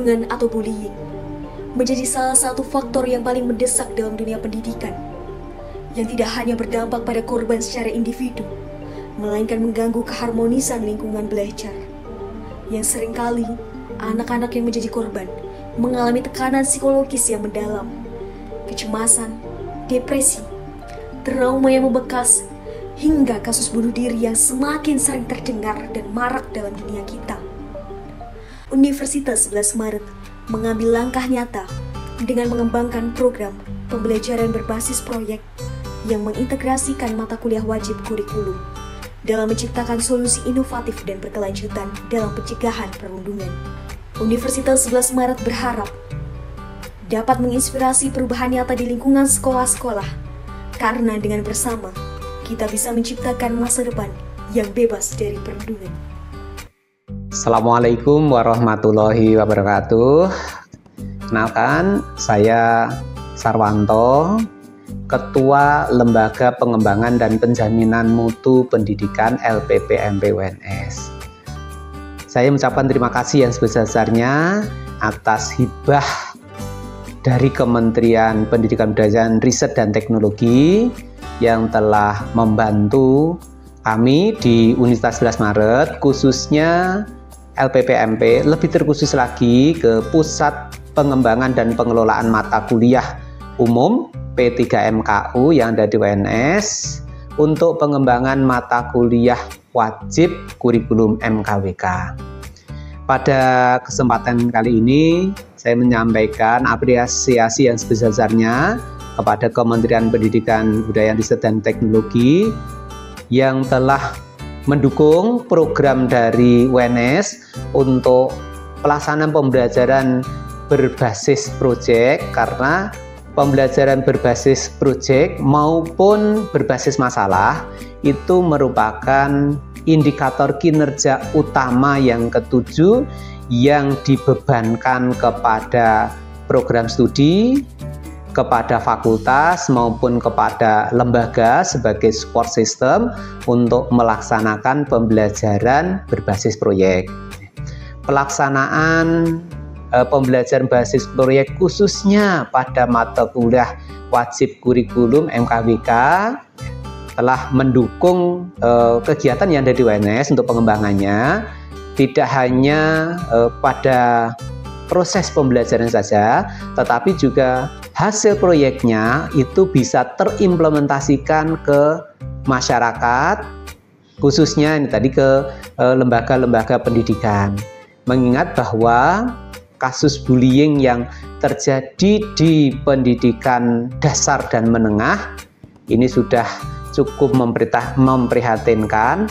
perundungan atau bullying menjadi salah satu faktor yang paling mendesak dalam dunia pendidikan, yang tidak hanya berdampak pada korban secara individu, melainkan mengganggu keharmonisan lingkungan belajar. Yang seringkali, anak-anak yang menjadi korban mengalami tekanan psikologis yang mendalam, kecemasan, depresi, trauma yang membekas, hingga kasus bunuh diri yang semakin sering terdengar dan marak dalam dunia kita. Universitas 11 Maret mengambil langkah nyata dengan mengembangkan program pembelajaran berbasis proyek yang mengintegrasikan mata kuliah wajib kurikulum dalam menciptakan solusi inovatif dan berkelanjutan dalam pencegahan perundungan. Universitas 11 Maret berharap dapat menginspirasi perubahan nyata di lingkungan sekolah-sekolah, karena dengan bersama kita bisa menciptakan masa depan yang bebas dari perundungan. Assalamualaikum warahmatullahi wabarakatuh. Kenalkan, saya Sarwanto, Ketua Lembaga Pengembangan dan Penjaminan Mutu Pendidikan LPPMP UNS. Saya mengucapkan terima kasih yang sebesar-besarnya atas hibah dari Kementerian Pendidikan Budayaan Riset dan Teknologi yang telah membantu kami di Universitas 11 Maret, khususnya LPPMP, lebih terkhusus lagi ke Pusat Pengembangan dan Pengelolaan Mata Kuliah Umum P3MKU yang ada di UNS untuk pengembangan mata kuliah wajib kurikulum MKWK. Pada kesempatan kali ini, saya menyampaikan apresiasi yang sebesar-besarnya kepada Kementerian Pendidikan Budayaan Riset dan Teknologi yang telah mendukung program dari UNS untuk pelaksanaan pembelajaran berbasis proyek, karena pembelajaran berbasis proyek maupun berbasis masalah itu merupakan indikator kinerja utama yang ketujuh yang dibebankan kepada program studi, kepada fakultas maupun kepada lembaga sebagai support system untuk melaksanakan pembelajaran berbasis proyek. Pelaksanaan pembelajaran basis proyek khususnya pada mata kuliah wajib kurikulum MKWK telah mendukung kegiatan yang ada di UNS untuk pengembangannya, tidak hanya pada proses pembelajaran saja, tetapi juga hasil proyeknya itu bisa terimplementasikan ke masyarakat, khususnya ini tadi ke lembaga-lembaga pendidikan. Mengingat bahwa kasus bullying yang terjadi di pendidikan dasar dan menengah ini sudah cukup memprihatinkan,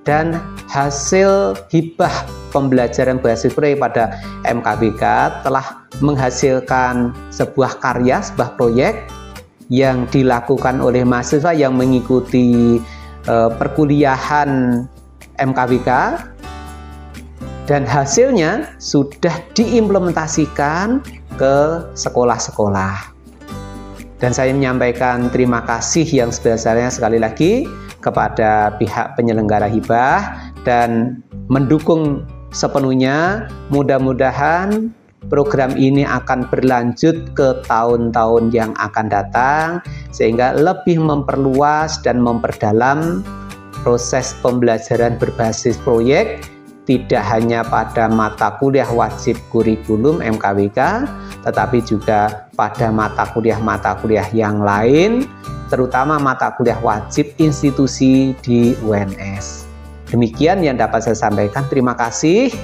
dan hasil hibah pembelajaran berbasis proyek pada MKWK telah menghasilkan sebuah karya, sebuah proyek yang dilakukan oleh mahasiswa yang mengikuti perkuliahan MKWK, dan hasilnya sudah diimplementasikan ke sekolah-sekolah. Dan saya menyampaikan terima kasih yang sebesar-besarnya sekali lagi kepada pihak penyelenggara hibah dan mendukung sepenuhnya. Mudah-mudahan program ini akan berlanjut ke tahun-tahun yang akan datang, sehingga lebih memperluas dan memperdalam proses pembelajaran berbasis proyek, tidak hanya pada mata kuliah wajib kurikulum MKWK, tetapi juga pada mata kuliah yang lain, terutama mata kuliah wajib institusi di UNS. Demikian yang dapat saya sampaikan. Terima kasih.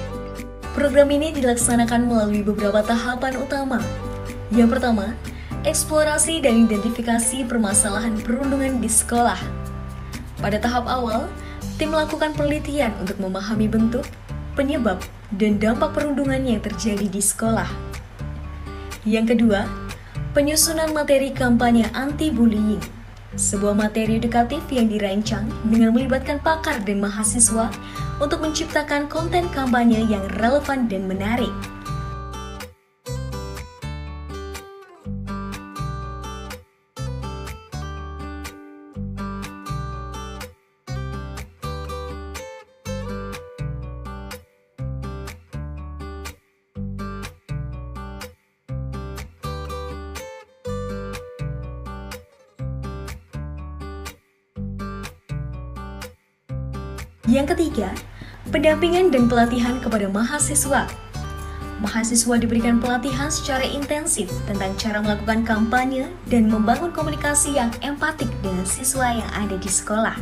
Program ini dilaksanakan melalui beberapa tahapan utama. Yang pertama, eksplorasi dan identifikasi permasalahan perundungan di sekolah. Pada tahap awal, tim melakukan penelitian untuk memahami bentuk, penyebab, dan dampak perundungan yang terjadi di sekolah. Yang kedua, penyusunan materi kampanye anti-bullying, sebuah materi edukatif yang dirancang dengan melibatkan pakar dan mahasiswa untuk menciptakan konten kampanye yang relevan dan menarik. Yang ketiga, pendampingan dan pelatihan kepada mahasiswa. Mahasiswa diberikan pelatihan secara intensif tentang cara melakukan kampanye dan membangun komunikasi yang empatik dengan siswa yang ada di sekolah.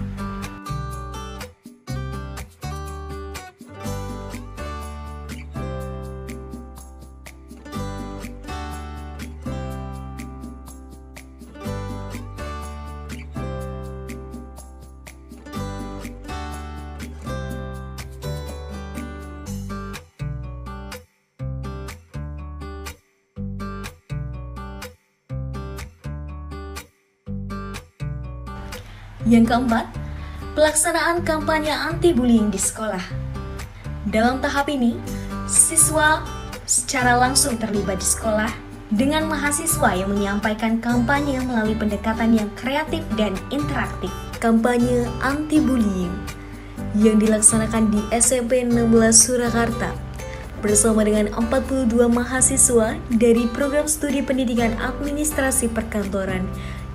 Yang keempat, pelaksanaan kampanye anti-bullying di sekolah. Dalam tahap ini, siswa secara langsung terlibat di sekolah dengan mahasiswa yang menyampaikan kampanye melalui pendekatan yang kreatif dan interaktif. Kampanye anti-bullying yang dilaksanakan di SMP 16 Surakarta bersama dengan 42 mahasiswa dari program studi pendidikan administrasi perkantoran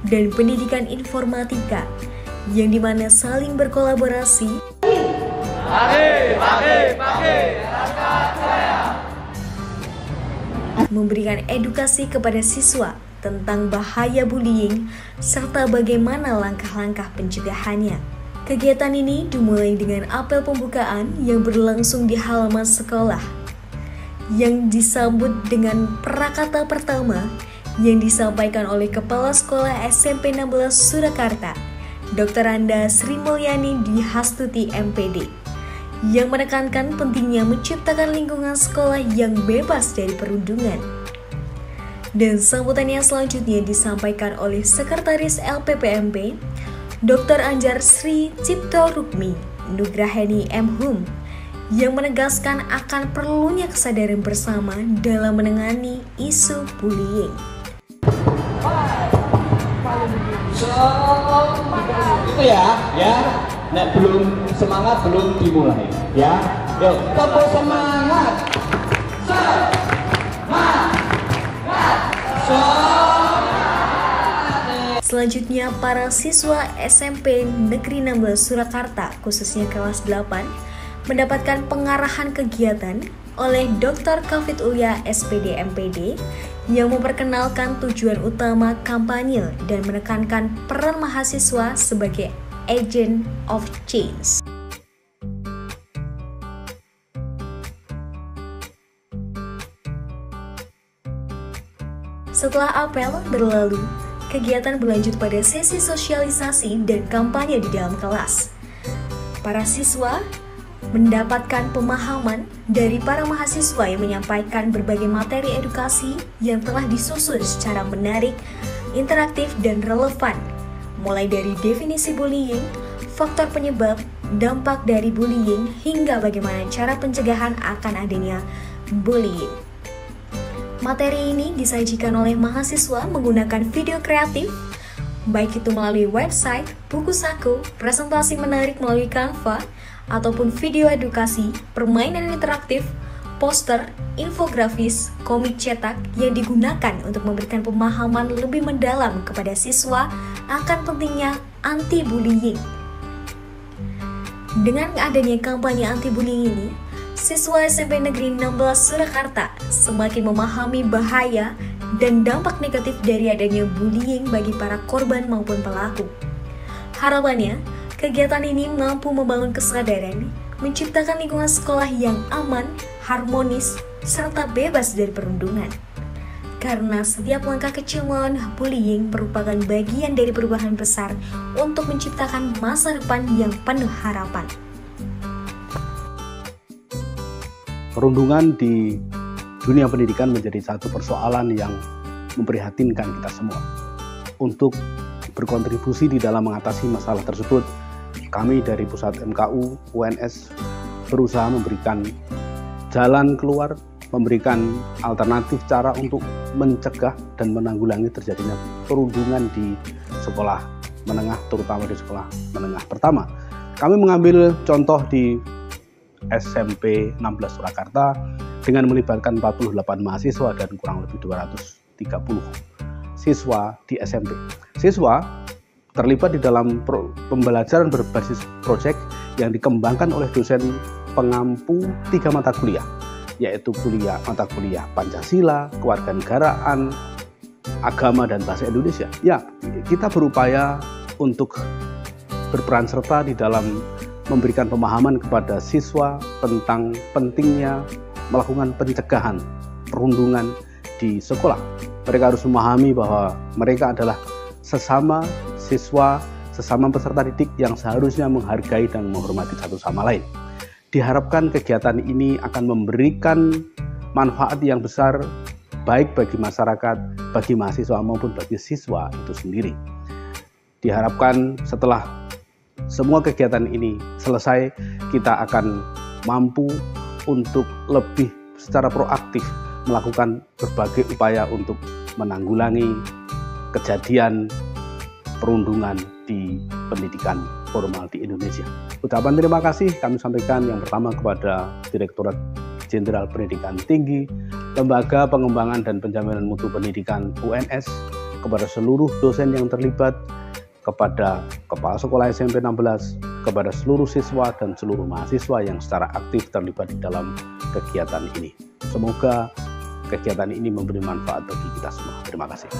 dan pendidikan informatika yang dimana saling berkolaborasi memberikan edukasi kepada siswa tentang bahaya bullying serta bagaimana langkah-langkah pencegahannya. Kegiatan ini dimulai dengan apel pembukaan yang berlangsung di halaman sekolah yang disambut dengan prakata pertama yang disampaikan oleh Kepala Sekolah SMP 16 Surakarta, Dr. Anda Sri Mulyani Dihastuti MPD, yang menekankan pentingnya menciptakan lingkungan sekolah yang bebas dari perundungan. Dan sambutan yang selanjutnya disampaikan oleh Sekretaris LPPMP, Dr. Anjar Sri Cipto Rukmi Nugraheni M.Hum, yang menegaskan akan perlunya kesadaran bersama dalam menangani isu bullying. Itu ya. Nek belum semangat belum dimulai, ya. Yuk, tepuk semangat. Selanjutnya, para siswa SMP Negeri 16 Surakarta, khususnya kelas 8, mendapatkan pengarahan kegiatan oleh Dr. Kafid Ulya SPD MPD yang memperkenalkan tujuan utama kampanye dan menekankan peran mahasiswa sebagai agent of change. Setelah apel berlalu, kegiatan berlanjut pada sesi sosialisasi dan kampanye di dalam kelas. Para siswa mendapatkan pemahaman dari para mahasiswa yang menyampaikan berbagai materi edukasi yang telah disusun secara menarik, interaktif, dan relevan, mulai dari definisi bullying, faktor penyebab, dampak dari bullying, hingga bagaimana cara pencegahan akan adanya bullying. Materi ini disajikan oleh mahasiswa menggunakan video kreatif, baik itu melalui website, buku saku, presentasi menarik melalui Canva, ataupun video edukasi, permainan interaktif, poster, infografis, komik cetak yang digunakan untuk memberikan pemahaman lebih mendalam kepada siswa akan pentingnya anti-bullying. Dengan adanya kampanye anti-bullying ini, siswa SMP Negeri 16 Surakarta semakin memahami bahaya dan dampak negatif dari adanya bullying bagi para korban maupun pelaku. Harapannya, kegiatan ini mampu membangun kesadaran, menciptakan lingkungan sekolah yang aman, harmonis, serta bebas dari perundungan. Karena setiap langkah kecil melawan bullying merupakan bagian dari perubahan besar untuk menciptakan masa depan yang penuh harapan. Perundungan di dunia pendidikan menjadi satu persoalan yang memprihatinkan kita semua. Untuk berkontribusi di dalam mengatasi masalah tersebut, kami dari Pusat MKU UNS berusaha memberikan jalan keluar, memberikan alternatif cara untuk mencegah dan menanggulangi terjadinya perundungan di sekolah menengah, terutama di sekolah menengah. Pertama, kami mengambil contoh di SMP 16 Surakarta dengan melibatkan 48 mahasiswa dan kurang lebih 230 siswa di SMP. Siswa terlibat di dalam pembelajaran berbasis proyek yang dikembangkan oleh dosen pengampu 3 mata kuliah, yaitu mata kuliah Pancasila, Kewarganegaraan, Agama, dan Bahasa Indonesia. Ya, kita berupaya untuk berperan serta di dalam memberikan pemahaman kepada siswa tentang pentingnya melakukan pencegahan perundungan di sekolah. Mereka harus memahami bahwa mereka adalah sesama siswa, sesama peserta didik yang seharusnya menghargai dan menghormati satu sama lain. Diharapkan kegiatan ini akan memberikan manfaat yang besar baik bagi masyarakat, bagi mahasiswa maupun bagi siswa itu sendiri. Diharapkan setelah semua kegiatan ini selesai, kita akan mampu untuk lebih secara proaktif melakukan berbagai upaya untuk menanggulangi kejadian perundungan di pendidikan formal di Indonesia. Ucapan terima kasih kami sampaikan yang pertama kepada Direktorat Jenderal Pendidikan Tinggi, Lembaga Pengembangan dan Penjaminan Mutu Pendidikan UNS, kepada seluruh dosen yang terlibat, kepada Kepala Sekolah SMP 16, kepada seluruh siswa dan seluruh mahasiswa yang secara aktif terlibat di dalam kegiatan ini. Semoga kegiatan ini memberi manfaat bagi kita semua. Terima kasih.